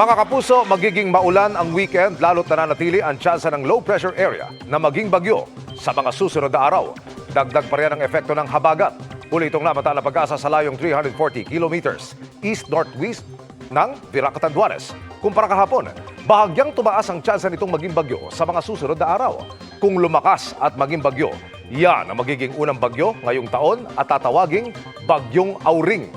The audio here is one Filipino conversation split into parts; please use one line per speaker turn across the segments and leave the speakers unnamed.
Mga kapuso, magiging maulan ang weekend lalo't nananatili ang tsansa ng low pressure area na maging bagyo sa mga susunod na araw. Dagdag pa rin ang epekto ng habagat. Uli itong namata ng pag-asa sa layong 340 kilometers east-northwest ng Virac-Catanduanes. Kumpara kahapon, bahagyang tumaas ang tsansa nitong maging bagyo sa mga susunod na araw. Kung lumakas at maging bagyo, yan ang magiging unang bagyo ngayong taon at tatawaging Bagyong Auring.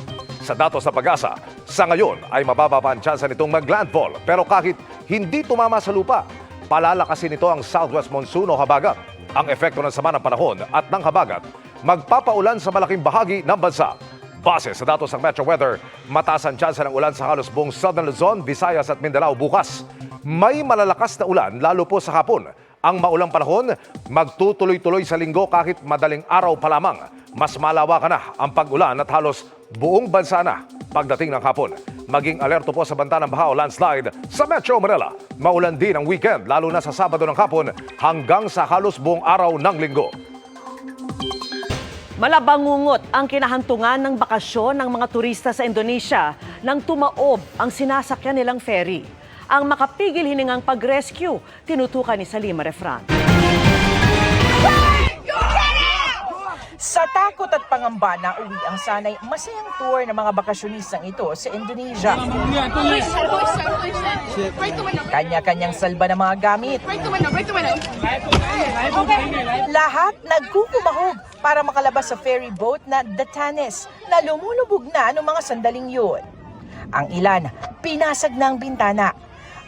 Sa datos sa pag-asa, sa ngayon ay mababa pa ang tsansa nitong mag-landfall. Pero kahit hindi tumama sa lupa, palalakasin nito ang southwest monsoon o habagat. Ang epekto ng sama ng panahon at ng habagat, magpapaulan sa malaking bahagi ng bansa. Base sa datos ng Metro Weather, mataas ang tsansa ng ulan sa halos buong Southern Luzon, Visayas at Mindanao bukas. May malalakas na ulan lalo po sa hapon. Ang maulang panahon, magtutuloy-tuloy sa linggo kahit madaling araw pa lamang. Mas malawakan na ang pag-ulan at halos buong bansa na pagdating ng hapon. Maging alerto po sa banta ng baha o landslide sa Metro Manila. Maulan din ang weekend lalo na sa Sabado ng hapon hanggang sa halos buong araw ng linggo.
Malabangungot ang kinahantungan ng bakasyon ng mga turista sa Indonesia nang tumaob ang sinasakyan nilang ferry. Ang makapigil hiningang pag-rescue, tinutukan ni Salima Refran.
Sa takot at pangamba na uwi ang sanay masayang tour ng mga bakasyonistang ito sa Indonesia. Kanya-kanyang salba ng mga gamit. Lahat nagkukumahog para makalabas sa ferry boat na Datanes na lumulubog na noong mga sandaling yun. Ang ilan, pinasag na ang bintana.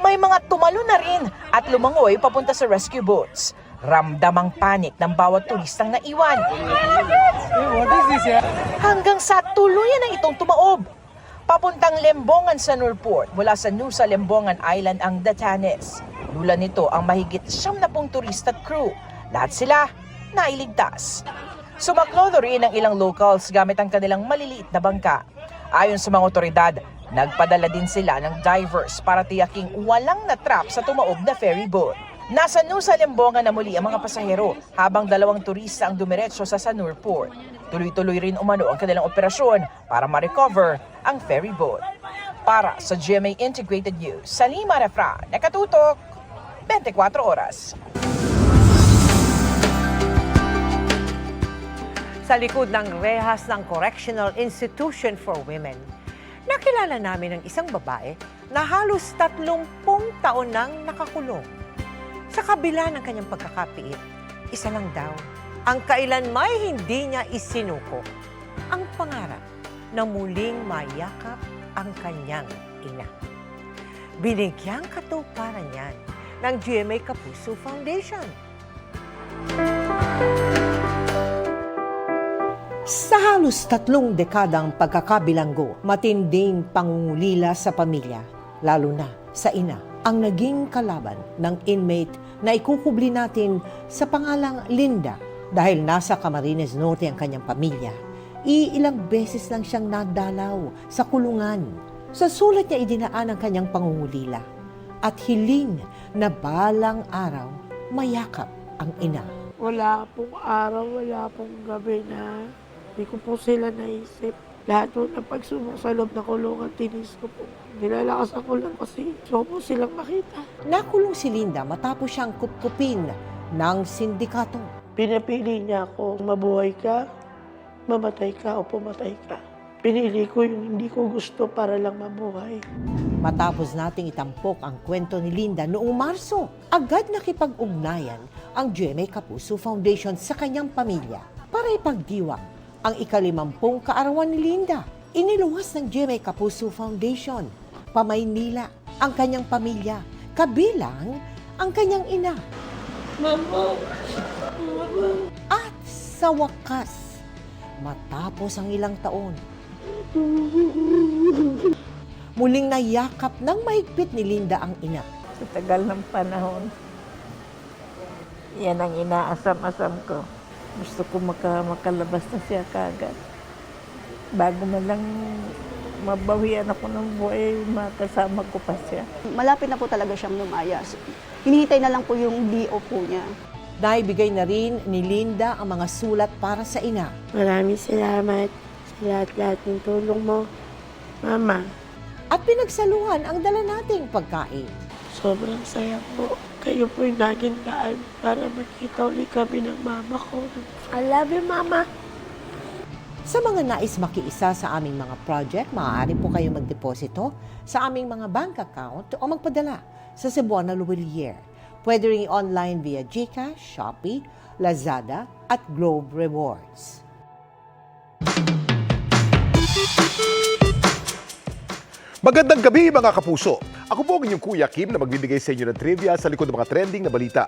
May mga tumalo na rin at lumangoy papunta sa rescue boats. Ramdam ang panik ng bawat turistang naiwan. Hanggang sa tuluyan na itong tumaob. Papuntang Lembongan sa Nurport mula sa Nusa Lembongan Island ang Datanes. Lula nito ang mahigit 70 turista at crew. Lahat sila nailigtas. Sumaklodo rin ang ilang locals gamit ang kanilang maliliit na bangka. Ayon sa mga otoridad, nagpadala din sila ng divers para tiyaking walang natrap sa tumaob na ferry boat. Nasa Nusa Lembongan na muli ang mga pasahero habang 2 turista ang dumiretso sa Sanur Port. Tuloy-tuloy rin umano ang kanilang operasyon para ma-recover ang ferry boat. Para sa GMA Integrated News, Salima Refran, nakatutok, 24 oras.
Sa likod ng rehas ng Correctional Institution for Women, nakilala namin ang isang babae na halos 30 taon nang nakakulong. Sa kabila ng kanyang pagkakapiit, isa lang daw ang kailanmay hindi niya isinuko. Ang pangarap na muling mayakap ang kanyang ina. Binigyang katuparan yan ng GMA Kapuso Foundation. Sa halos 3 dekadang pagkakabilanggo, matinding pangungulila sa pamilya, lalo na sa ina, ang naging kalaban ng inmate na ikukubli natin sa pangalang Linda dahil nasa Camarines Norte ang kanyang pamilya. Iilang beses lang siyang nadalaw sa kulungan. Sa sulat niya idinaan ang kanyang pangungulila at hiling na balang araw mayakap ang ina.
Wala pong araw, wala pong gabi na hindi ko po sila naisip. Lahat po ng pagsubok sa loob ng kulungan, tinis ko po. Nilalakas ako lang kasi gusto po silang makita.
Nakulong si Linda matapos siyang kupkupin ng sindikato.
Pinapili niya ako, mabuhay ka, mamatay ka o pumatay ka. Pinili ko yung hindi ko gusto para lang mabuhay.
Matapos nating itampok ang kwento ni Linda noong Marso, agad nakipag-ugnayan ang GMA Kapuso Foundation sa kanyang pamilya para ipagdiwang ang ika-50 kaarawan ni Linda. Iniluwas ng GMA Kapuso Foundation, Pamaynila, ang kanyang pamilya, kabilang ang kanyang ina.
Mama! Mama!
At sa wakas, matapos ang ilang taon, muling nayakap ng mahigpit ni Linda ang ina.
Sa tagal ng panahon, yan ang inaasam-asam ko. Gusto ko makalabas na siya kagad. Bago man lang mabawian ako ng buhay, makasama ko pa siya.
Malapit na po talaga siyang lumayas. Hinihintay na lang po yung DO po niya.
Naibigay na rin ni Linda ang mga sulat para sa ina.
Maraming salamat sa lahat-lahat ng tulong mo, Mama.
at pinagsaluhan ang dala nating pagkain.
Sobrang saya po. Kayo po yung naging daan para makita ulit kami ng mama ko. I love you, Mama.
Sa mga nais makiisa sa aming mga project, maaari po kayo magdeposito sa aming mga bank account o magpadala sa Cebuana Luwilier. Pwede rin online via GCash, Shopee, Lazada at Globe Rewards.
Magandang gabi mga kapuso. Ako po ang inyong Kuya Kim na magbibigay sa inyo ng trivia sa likod ng mga trending na balita.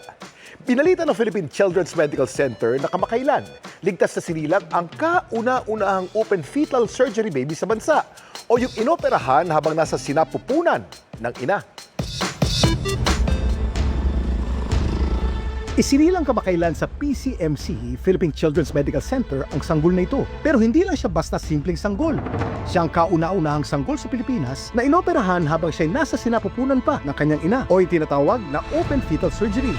Binalita ng Philippine Children's Medical Center na kamakailan, ligtas na sinilang ang kauna-unahang open fetal surgery baby sa bansa o yung inoperahan habang nasa sinapupunan ng ina. Isinilang kamakailan sa PCMC, Philippine Children's Medical Center, ang sanggol na ito. Pero hindi lang siya basta simpleng sanggol. Siya ang kauna-unahang sanggol sa Pilipinas na inoperahan habang siya'y nasa sinapupunan pa ng kanyang ina o yung tinatawag na open fetal surgery.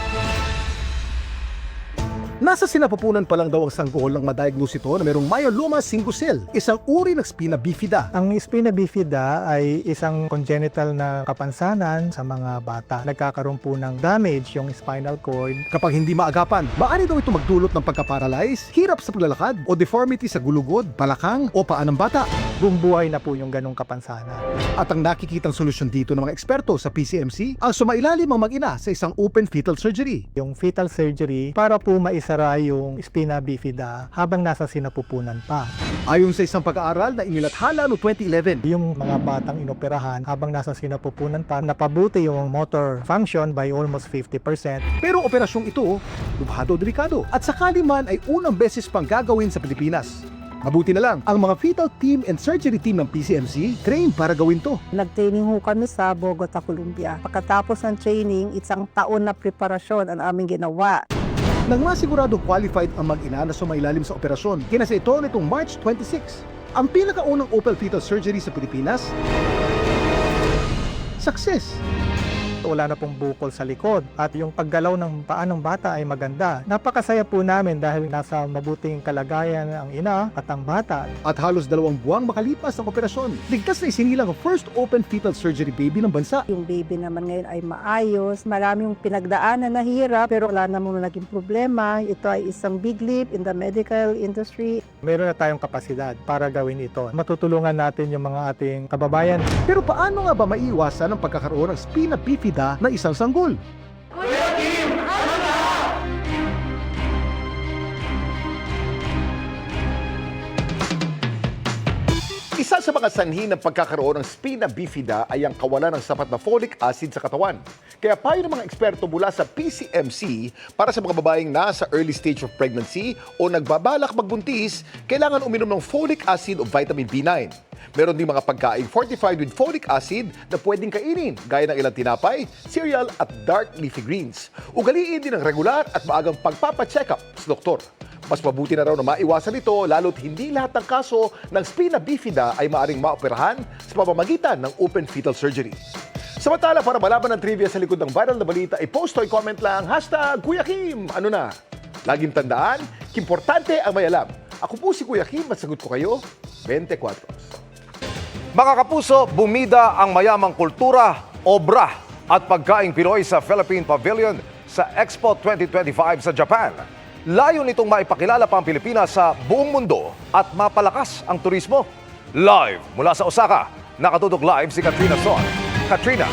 Nasa sinapupunan pa lang daw ang sanggol ng ma-diagnose ito na mayroong myeloma single-cell, isang uri ng spina bifida.
Ang spina bifida ay isang congenital na kapansanan sa mga bata. Nagkakaroon po ng damage yung spinal cord.
Kapag hindi maagapan, maaari daw ito magdulot ng pagka-paralyze, hirap sa paglalakad o deformity sa gulugod, balakang o paa ng bata.
Buong buhay na po yung ganong kapansanan.
At ang nakikitang solusyon dito ng mga eksperto sa PCMC ang sumailalim ang mag-ina sa isang open fetal surgery.
Yung fetal surgery para po maisara yung spina bifida habang nasa sinapupunan pa.
Ayon sa isang pag-aaral na inilathala noong 2011,
Yung mga batang inoperahan habang nasa sinapupunan pa, napabuti yung motor function by almost 50%.
pero operasyong ito, lubhado delikado at sakali man ay unang beses pang gagawin sa Pilipinas. Mabuti na lang, ang mga fetal team and surgery team ng PCMC trained para gawin to.
Nag-training ho kami sa Bogota, Colombia. Pagkatapos ng training, isang taon na preparasyon ang aming ginawa.
Nang masigurado qualified ang mag-ina na sumailalim sa operasyon, kinasa ito nitong March 26. Ang pinakaunang open fetal surgery sa Pilipinas, success!
Wala na pong bukol sa likod at yung paggalaw ng paa ng bata ay maganda. Napakasaya po namin dahil nasa mabuting kalagayan ang ina at ang bata.
At halos 2 buwang makalipas ng operasyon, ligtas na isinilang ang first open fetal surgery baby ng bansa.
Yung baby naman ngayon ay maayos. Maraming pinagdaanan na hirap pero wala namang naging problema. Ito ay isang big leap in the medical industry.
Meron na tayong kapasidad para gawin ito. Matutulungan natin yung mga ating kababayan.
Pero paano nga ba maiiwasan ang pagkakaroon ng spina bifida na isang sanggol? Isa sa mga sanhi ng pagkakaroon ng spina bifida ay ang kawalan ng sapat na folic acid sa katawan. Kaya payo ng mga eksperto mula sa PCMC para sa mga babaeng nasa early stage of pregnancy o nagbabalak magbuntis, kailangan uminom ng folic acid o vitamin B9. Meron din mga pagkain fortified with folic acid na pwedeng kainin gaya ng ilang tinapay, cereal at dark leafy greens. Ugaliin din ang regular at maagang pagpapacheck up sa doktor. Mas mabuti na raw na maiwasan ito lalo't hindi lahat ng kaso ng spina bifida ay maaring maoperahan sa pamamagitan ng open fetal surgery. Samantala, para malaman ng trivia sa likod ng viral na balita, i-post o i-comment lang #Kuya Kim. Ano na? Laging tandaan, importante ang may alam. Ako po si Kuya Kim at sagot ko kayo, 24.
Mga kapuso, bumida ang mayamang kultura, obra at pagkaing Pinoy sa Philippine Pavilion sa Expo 2025 sa Japan. Layo nitong maipakilala pa ang Pilipinas sa buong mundo at mapalakas ang turismo. Live mula sa Osaka, nakatutok live si Katrina Son. Katrina.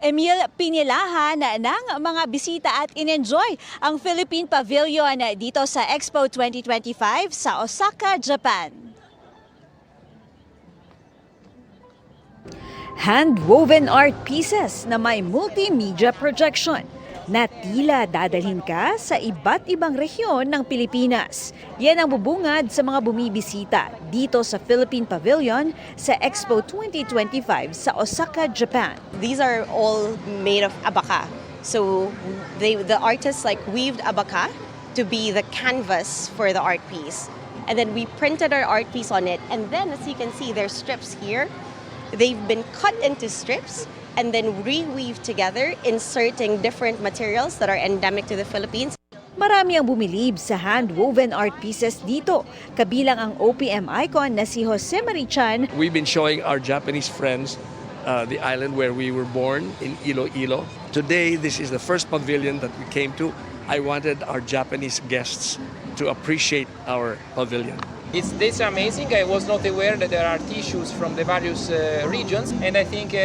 Emil, pinilahan ng mga bisita at in-enjoy ang Philippine Pavilion dito sa Expo 2025 sa Osaka, Japan. Hand-woven art pieces na may multimedia projection na tila dadalhin ka sa iba't ibang rehiyon ng Pilipinas. Yan ang bubungad sa mga bumibisita dito sa Philippine Pavilion sa Expo 2025 sa Osaka, Japan.
These are all made of abaca. So the artists weaved abaca to be the canvas for the art piece. And then we printed our art piece on it. And then as you can see, there's strips here. They've been cut into strips and then reweaved together, inserting different materials that are endemic to the Philippines.
Marami ang bumilib sa hand-woven art pieces dito, kabilang ang OPM icon na si Jose Marichan.
We've been showing our Japanese friends the island where we were born in Iloilo. Today, this is the first pavilion that we came to. I wanted our Japanese guests to appreciate our pavilion.
It's amazing. I was not aware that there are tissues from the various regions, and I think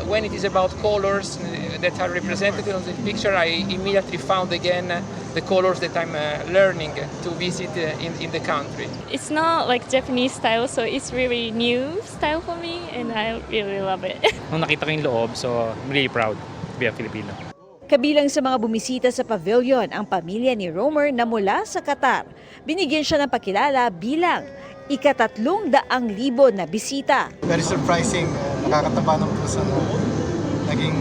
when it is about colors that are represented on the picture, I immediately found again the colors that I'm learning to visit in the country.
It's not like Japanese style, so it's really new style for me, and I really love it.
Nung nakita ko yung loob, so I'm really proud to be a Filipino.
Kabilang sa mga bumisita sa pavilion ang pamilya ni Romer na mula sa Qatar. Binigyan siya ng pakilala bilang ika-300,000 na bisita.
Very surprising, nakakataba ng puso na naging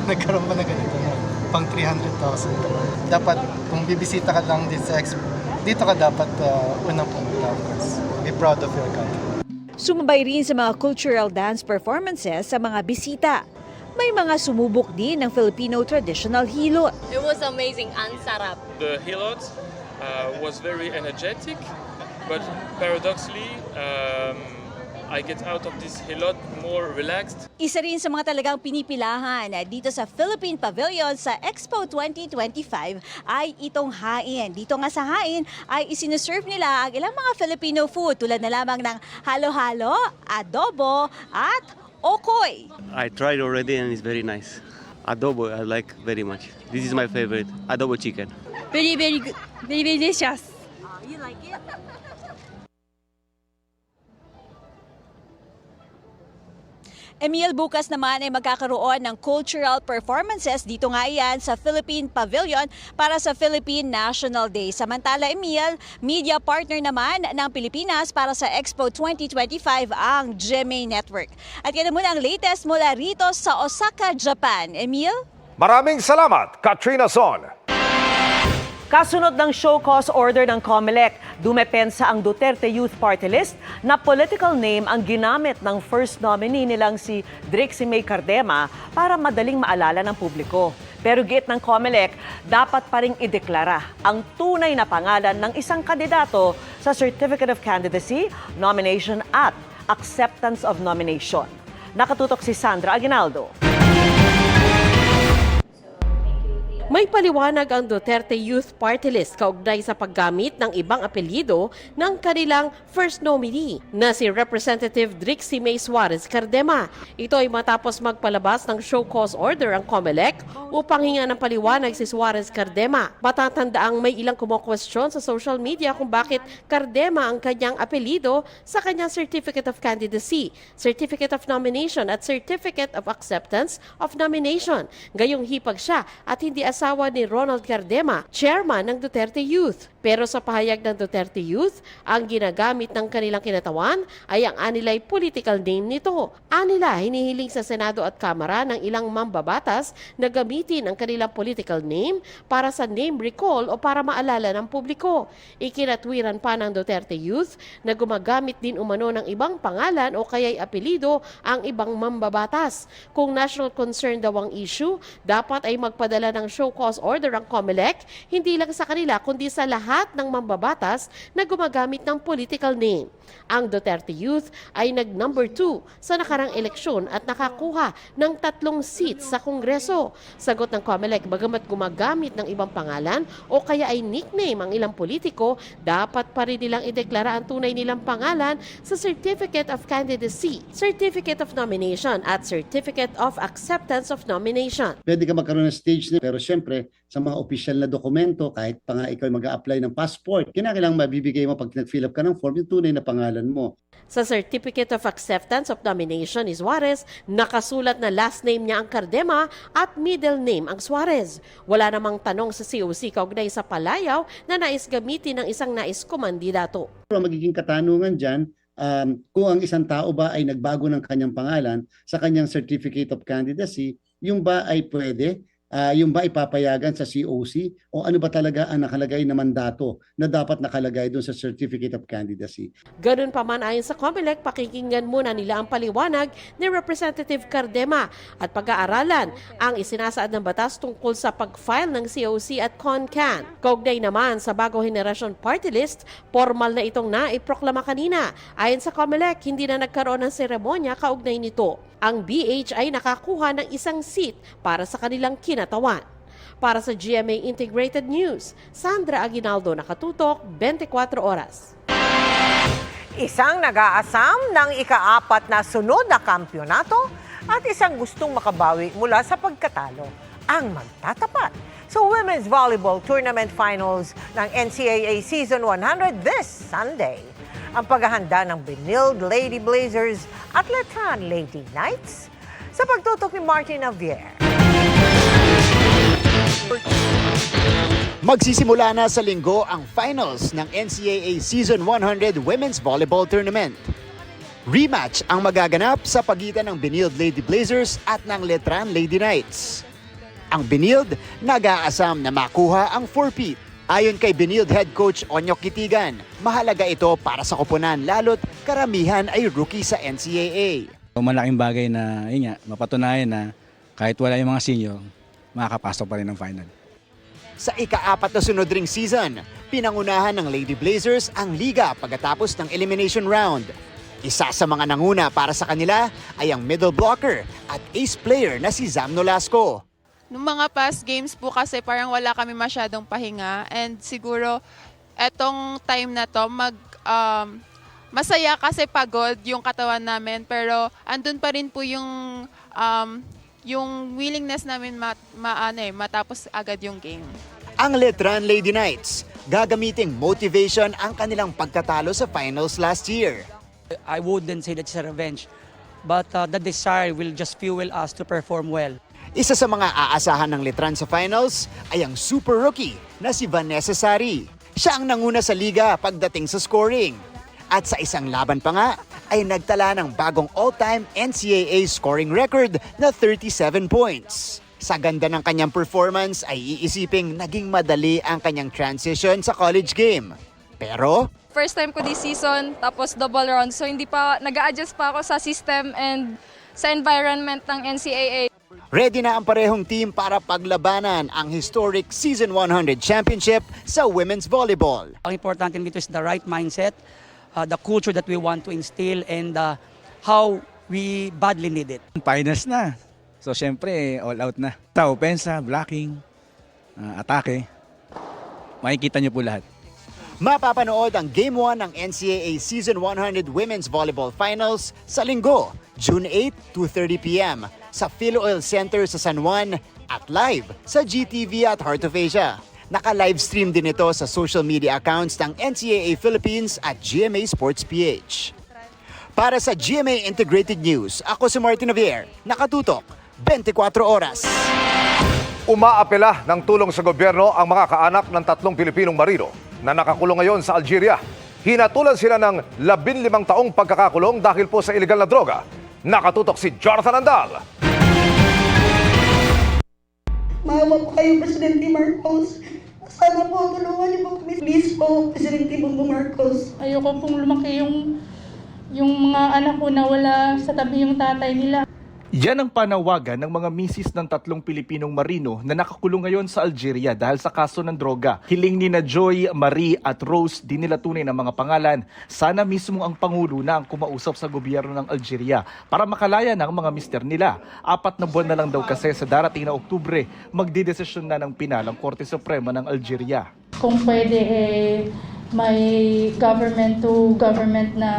nagkaroon pa na ganito na pang 300,000. Dapat kung bibisita ka lang dito sa expo, dito ka dapat unang pumunta, of course. Be proud of your country.
Sumabay rin sa mga cultural dance performances sa mga bisita. May mga sumubok din ng Filipino traditional hilot.
It was amazing, ang sarap.
The hilot was very energetic, but paradoxically, I get out of this hilot more relaxed.
Isa rin sa mga talagang pinipilahan dito sa Philippine Pavilion sa Expo 2025 ay itong hain. Dito nga sa hain ay isinuserve nila ang ilang mga Filipino food tulad na lamang ng halo-halo, adobo at okoy.
I tried already and it's very nice. Adobo, I like very much. This is my favorite, adobo chicken.
Very, very good. Very, very delicious.
You like it? Emil, bukas naman ay magkakaroon ng cultural performances dito nga iyan sa Philippine Pavilion para sa Philippine National Day. Samantala, Emil, media partner naman ng Pilipinas para sa Expo 2025 ang GMA Network. At yan muna ang latest mula rito sa Osaka, Japan. Emil?
Maraming salamat, Katrina Son.
Kasunod ng show cause order ng COMELEC, dumepensa ang Duterte Youth Party List na political name ang ginamit ng first nominee nilang si Drixie May Cardema para madaling maalala ng publiko. Pero giit ng COMELEC, dapat pa ring ideklara ang tunay na pangalan ng isang kandidato sa Certificate of Candidacy, Nomination at Acceptance of Nomination. Nakatutok si Sandra Aguinaldo.
May paliwanag ang Duterte Youth Party List kaugnay sa paggamit ng ibang apelyido ng kanilang first nominee na si Representative Drixie May Suarez Cardema. Ito ay matapos magpalabas ng show cause order ang COMELEC upang hinga ng paliwanag si Suarez Cardema. Matatandaang may ilang kumo-question sa social media kung bakit Cardema ang kanyang apelyido sa kanyang Certificate of Candidacy, Certificate of Nomination at Certificate of Acceptance of Nomination. Gayong hipag siya at hindi asawa ni Ronald Cardema, chairman ng Duterte Youth. Pero sa pahayag ng Duterte Youth, ang ginagamit ng kanilang kinatawan ay ang anilay political name nito. Anila hinihiling sa Senado at Kamara ng ilang mambabatas na gamitin ang kanilang political name para sa name recall o para maalala ng publiko. Ikinatwiran pa ng Duterte Youth na gumagamit din umano ng ibang pangalan o kaya'y apelido ang ibang mambabatas. Kung national concern daw ang issue, dapat ay magpadala ng show cause order ang COMELEC, hindi lang sa kanila kundi sa lahat ng mambabatas na gumagamit ng political name. Ang Duterte Youth ay nag-number 2 sa nakarang eleksyon at nakakuha ng 3 seats sa Kongreso. Sagot ng COMELEC, bagamat gumagamit ng ibang pangalan o kaya ay nickname ang ilang politiko, dapat pa rin nilang ideklara ang tunay nilang pangalan sa Certificate of Candidacy, Certificate of Nomination at Certificate of Acceptance of Nomination.
Pwede ka magkaroon ng stage name, pero syempre sa mga opisyal na dokumento, kahit pa nga ikaw mag-a-apply ng passport, kinakailangan mabibigay mo pag nag-fill up ka ng form yung tunay na pangalan mo.
Sa Certificate of Acceptance of Nomination ni Suarez, nakasulat na last name niya ang Cardema at middle name ang Suarez. Wala namang tanong sa COC kaugnay sa palayaw na nais gamitin ng isang nais kumandidato.
Pero magiging katanungan dyan, kung ang isang tao ba ay nagbago ng kanyang pangalan sa kanyang Certificate of Candidacy, yung ba ay pwede Yung ba ipapayagan sa COC o ano ba talaga ang nakalagay na mandato na dapat nakalagay doon sa Certificate of Candidacy?
Ganun pa man ayon sa COMELEC, pakikinggan muna nila ang paliwanag ni Representative Cardema at pag-aaralan ang isinasaad ng batas tungkol sa pag-file ng COC at CONCAN. Kaugnay naman sa bagong henerasyon party list, formal na itong naiproklama kanina. Ayon sa COMELEC, hindi na nagkaroon ng seremonya kaugnay nito. Ang BH ay nakakuha ng isang seat para sa kanilang kinatawan. Para sa GMA Integrated News, Sandra Aguinaldo, nakatutok, 24 oras.
Isang nag-aasam ng ika-4 na sunod na kampyonato at isang gustong makabawi mula sa pagkatalo ang magtatapat sa Women's Volleyball Tournament Finals ng NCAA Season 100 this Sunday. Ang paghahanda ng Benilde Lady Blazers at Letran Lady Knights sa pagtutok ni Martin Javier.
Magsisimula na sa linggo ang finals ng NCAA Season 100 Women's Volleyball Tournament. Rematch ang magaganap sa pagitan ng Benilde Lady Blazers at ng Letran Lady Knights. Ang Benilde nag-aasam na makuha ang 4-peat. Ayon kay Benilde Head Coach Onyok Kitigan, mahalaga ito para sa koponan lalo't karamihan ay rookie sa NCAA.
Malaking bagay na yun nga, mapatunayan na kahit wala yung mga senior, makakapasok pa rin ng final.
Sa ika-4 na sunod ring season, pinangunahan ng Lady Blazers ang liga pagkatapos ng elimination round. Isa sa mga nanguna para sa kanila ay ang middle blocker at ace player na si Zam Nolasco.
Noong mga past games po kasi parang wala kami masyadong pahinga and siguro etong time na to masaya kasi pagod yung katawan namin pero andun pa rin po yung willingness namin matapos agad yung game.
Ang Letran Lady Knights, gagamiting motivation ang kanilang pagkatalo sa finals last year.
I wouldn't say that it's a revenge, but the desire will just fuel us to perform well.
Isa sa mga aasahan ng Letran sa finals ay ang super rookie na si Vanessa Sari. Siya ang nanguna sa liga pagdating sa scoring. At sa isang laban pa nga ay nagtala ng bagong all-time NCAA scoring record na 37 points. Sa ganda ng kanyang performance ay iisiping naging madali ang kanyang transition sa college game. Pero
first time ko this season, tapos double round. So hindi pa, nag-a-adjust pa ako sa system and sa environment ng NCAA.
ready na ang parehong team para paglabanan ang historic Season 100 Championship sa women's volleyball.
Ang importante dito is the right mindset, the culture that we want to instill, and how we badly need it.
Finals na. So syempre, all out na. Sa opensa, blocking, atake, makikita niyo po lahat.
Mapapanood ang Game 1 ng NCAA Season 100 Women's Volleyball Finals sa Linggo, June 8, 2:30 p.m. sa Philo-Oil Center sa San Juan at live sa GTV at Heart of Asia. Naka-livestream din ito sa social media accounts ng NCAA Philippines at GMA Sports PH. Para sa GMA Integrated News, ako si Martin Javier, nakatutok 24 oras.
Umaapela ng tulong sa gobyerno ang mga kaanak ng 3 Pilipinong marino na nakakulong ngayon sa Algeria. Hinatulan sila ng 15 taong pagkakakulong dahil po sa illegal na droga. Nakatutok si Jonathan Andal.
Maawa po kayo, Presidente Marcos. Sana po, tulungan niyo po kami. Please po, Presidente Bongbong Marcos.
Ayoko pong lumaki yung mga anak ko na wala sa tabi yung tatay nila.
Yan ang panawagan ng mga misis ng 3 Pilipinong marino na nakakulong ngayon sa Algeria dahil sa kaso ng droga. Hiling ni na Joy, Marie at Rose, di nila tunay ng mga pangalan. Sana mismo ang Pangulo na ang kumausap sa gobyerno ng Algeria para makalaya ng mga mister nila. 4 na buwan na lang daw kasi sa darating na Oktubre, magdidesisyon na ng pinalang Korte Suprema ng Algeria.
Kung pwede may government to government na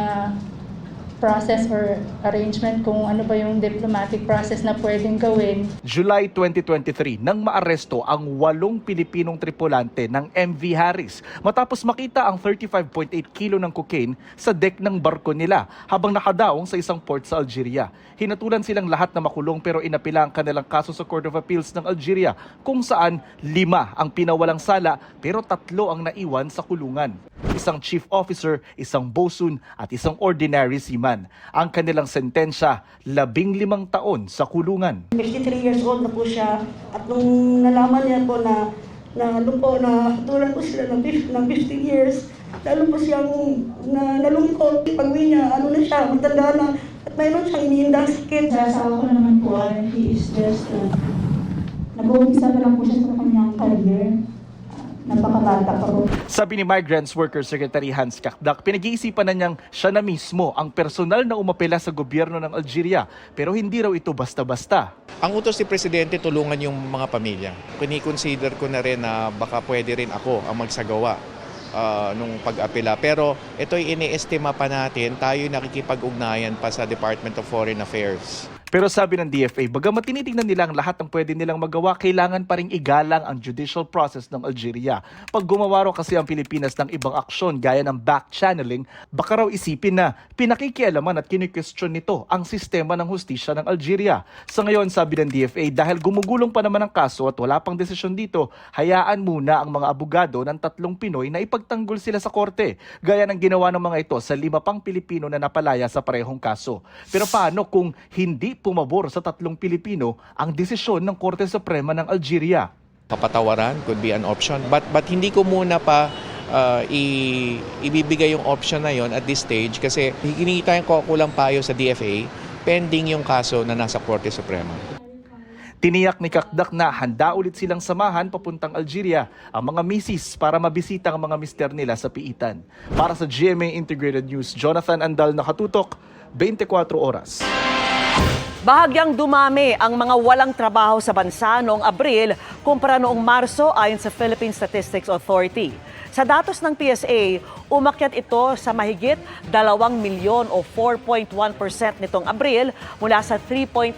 process or arrangement kung ano ba yung diplomatic process na pwedeng gawin.
July 2023 nang maaresto ang 8 Pilipinong tripulante ng MV Harris matapos makita ang 35.8 kilo ng cocaine sa deck ng barko nila habang nakadaong sa isang port sa Algeria. Hinatulan silang lahat na makulong pero inapila ang kanilang kaso sa Court of Appeals ng Algeria kung saan 5 ang pinawalang sala pero 3 ang naiwan sa kulungan. Isang chief officer, isang bosun at isang ordinary seaman. kulungan. Ang kanilang sentensya, 15 taon sa kulungan.
53 years old na po siya at nung nalaman niya po na tulad po sila ng 15 years, lalo po siyang nalungkot. Pag-uwi niya, siya, matanda na at mayroon siyang iniindang sakit.
Sa asawa ko naman po, he is just, nag-uumpisa pa lang po siya sa kanyang career. Napakabata pa po.
Sabi ni Migrants Worker Secretary Hans Kakdak, pinag-iisipan na niyang siya na mismo ang personal na umapela sa gobyerno ng Algeria, pero hindi raw ito basta-basta.
Ang utos ni Presidente, tulungan yung mga pamilya. Kini-consider ko na rin na baka pwede rin ako ang magsagawa nung pag-apela. Pero ito'y iniestima pa natin, tayo nakikipag-ugnayan pa sa Department of Foreign Affairs.
Pero sabi ng DFA, bagamat tinitingnan nila ang lahat ng pwede nilang magawa, kailangan pa ring igalang ang judicial process ng Algeria. Pag gumawa raw kasi ang Pilipinas ng ibang aksyon gaya ng back-channeling, baka raw isipin na pinakikialaman at kini-question nito ang sistema ng hustisya ng Algeria. Sa ngayon, sabi ng DFA, dahil gumugulong pa naman ang kaso at wala pang desisyon dito, hayaan muna ang mga abogado ng 3 Pinoy na ipagtanggol sila sa korte, gaya ng ginawa ng mga ito sa 5 pang Pilipino na napalaya sa parehong kaso. Pero paano kung hindi pumabor sa 3 Pilipino ang desisyon ng Korte Suprema ng Algeria?
Kapatawaran could be an option, but hindi ko muna pa ibibigay yung option na yon at this stage kasi hihingi tayong kulang payo sa DFA pending yung kaso na nasa Korte Suprema.
Tiniyak ni Kakdak na handa ulit silang samahan papuntang Algeria ang mga misis para mabisita ang mga mister nila sa piitan. Para sa GMA Integrated News, Jonathan Andal, nakatutok, 24 oras.
Bahagyang dumami ang mga walang trabaho sa bansa noong Abril kumpara noong Marso ayon sa Philippine Statistics Authority. Sa datos ng PSA, umakyat ito sa mahigit 2 milyon o 4.1% nitong Abril mula sa 3.9%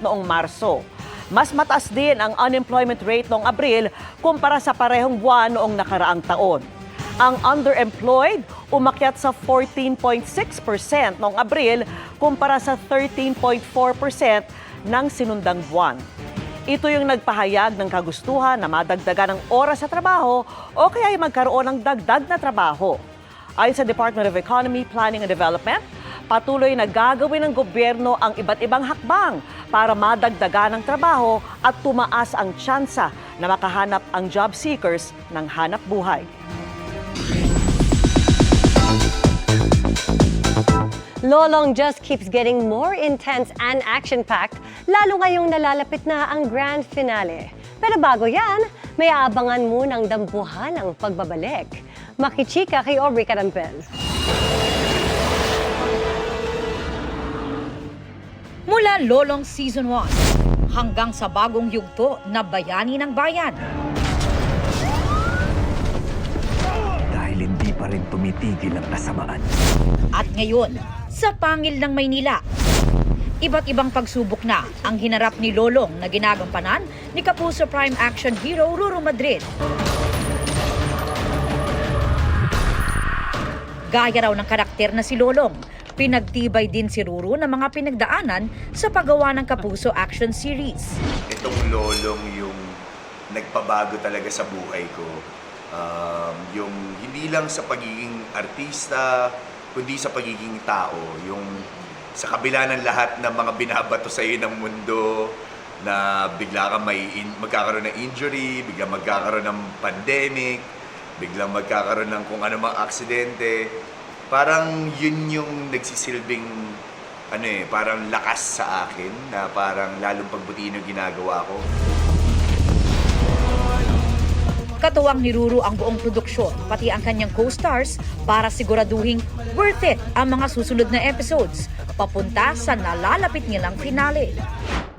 noong Marso. Mas mataas din ang unemployment rate noong Abril kumpara sa parehong buwan noong nakaraang taon. Ang underemployed umakyat sa 14.6% noong Abril kumpara sa 13.4% ng sinundang buwan. Ito yung nagpahayag ng kagustuhan na madagdagan ng oras sa trabaho o kaya ay magkaroon ng dagdag na trabaho. Ayon sa Department of Economy, Planning and Development, patuloy na gagawin ng gobyerno ang iba't ibang hakbang para madagdagan ng trabaho at tumaas ang tsansa na makahanap ang job seekers ng hanap buhay.
Lolong just keeps getting more intense and action-packed, lalo ngayong nalalapit na ang grand finale. Pero bago yan, may aabangan munang dambuhan ang pagbabalik. Makichika kay Aubrey Carampel.
Mula Lolong Season 1 hanggang sa bagong yugto na Bayani ng Bayan.
Dahil hindi pa rin tumitigil ang kasamaan.
At ngayon, sa Pangil ng Maynila, iba't ibang pagsubok na ang hinarap ni Lolong na ginagampanan ni Kapuso Prime Action Hero Ruru Madrid. Gaya raw ng karakter na si Lolong, pinagtibay din si Ruru ng mga pinagdaanan sa paggawa ng Kapuso Action Series.
Itong Lolong yung nagpabago talaga sa buhay ko. Yung hindi lang sa pagiging artista, kundi sa pagiging tao. Yung sa kabila ng lahat ng mga binabato sa iyo ng mundo, na bigla ka magkakaroon ng injury, bigla magkakaroon ng pandemic, biglang magkakaroon ng kung ano mang aksidente. Parang yun yung nagsisilbing parang lakas sa akin na parang lalong pagbutihin yung ginagawa ko.
Katuwang ni Ruru ang buong produksyon, pati ang kanyang co-stars para siguraduhing worth it ang mga susunod na episodes, papunta sa nalalapit nilang finale.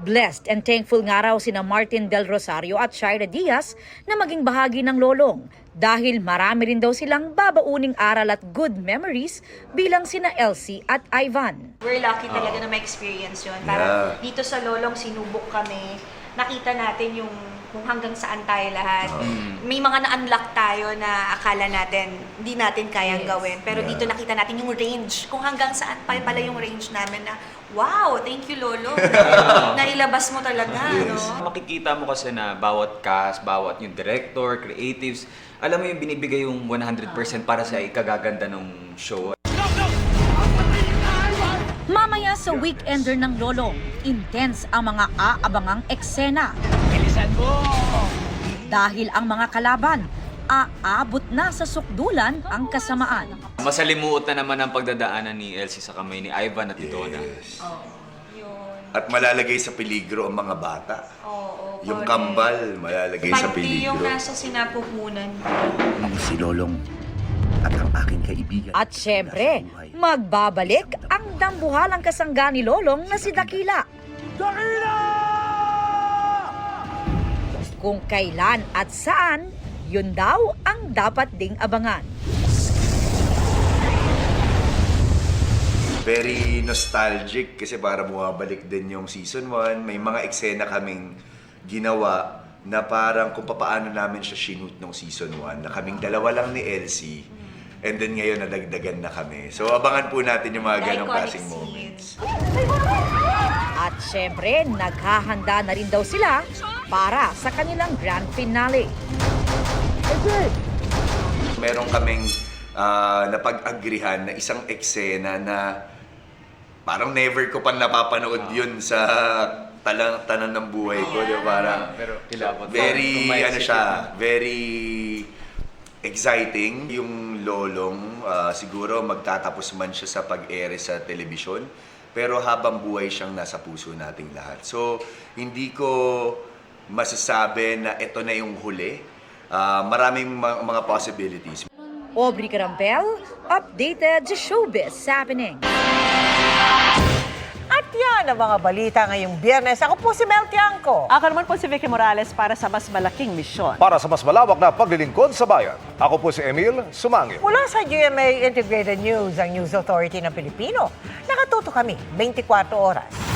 Blessed and thankful nga raw sina Martin Del Rosario at Shaira Diaz na maging bahagi ng Lolong dahil marami rin daw silang babauning aral at good memories bilang sina Elsie at Ivan.
We're lucky talaga na may experience yun. Parang dito sa Lolong sinubok kami, nakita natin yung kung hanggang saan tayo lahat. May mga na-unlock tayo na akala natin hindi natin kayang gawin. Pero dito nakita natin yung range. Kung hanggang saan pa pala yung range namin na, wow, thank you Lolo. Nailabas mo talaga, no?
Makikita mo kasi na bawat cast, bawat yung director, creatives, alam mo yung binibigay yung 100% para sa ikagaganda ng show.
Mamaya sa weekender ng Lolong, intense ang mga aabangang eksena. Bilisan mo! Dahil ang mga kalaban, aabot na sa sukdulan ang kasamaan.
Masalimuot na naman ang pagdadaanan ni Elsie sa kamay ni Ivan at ni Donna.
At malalagay sa peligro ang mga bata.
Oo,
Yung kambal, malalagay sa
Pati yung
peligro.
nasa sinapupunan.
Si Lolong at ang aking kaibigan.
At syempre, magbabalik ang dambuhalang kasangga ni Lolong na si Dakila. Kung kailan at saan, yun daw ang dapat ding abangan.
Very nostalgic kasi para bumabalik din yung season 1. May mga eksena kaming ginawa na parang kung paano namin siya shoot nung season 1. Na kaming dalawa lang ni Elsie. And then ngayon nadagdagan na kami. So abangan po natin yung mga ganong klaseng moments.
At syempre, naghahanda na rin daw sila para sa kanilang grand finale.
Meron kaming napag-agrihan na isang eksena na parang never ko pa napapanood yun sa tanan ng buhay ko. Diba? Parang very, very exciting. Yung Lolong, siguro magtatapos man siya sa pag-ere sa telebisyon, pero habang buhay siyang nasa puso nating lahat. So, hindi ko masasabi na ito na yung huli. Maraming mga possibilities.
Aubrey Carampel, updated sa showbiz happening.
At yan ang mga balita ngayong Biyernes. Ako po si Mel Tiangco.
Ako naman po si Vicky Morales para sa mas malaking misyon.
Para sa mas malawak na paglilingkod sa bayan, ako po si Emil Sumangil.
Mula sa GMA Integrated News, ang News Authority ng Pilipino. Nakatuto kami 24 oras.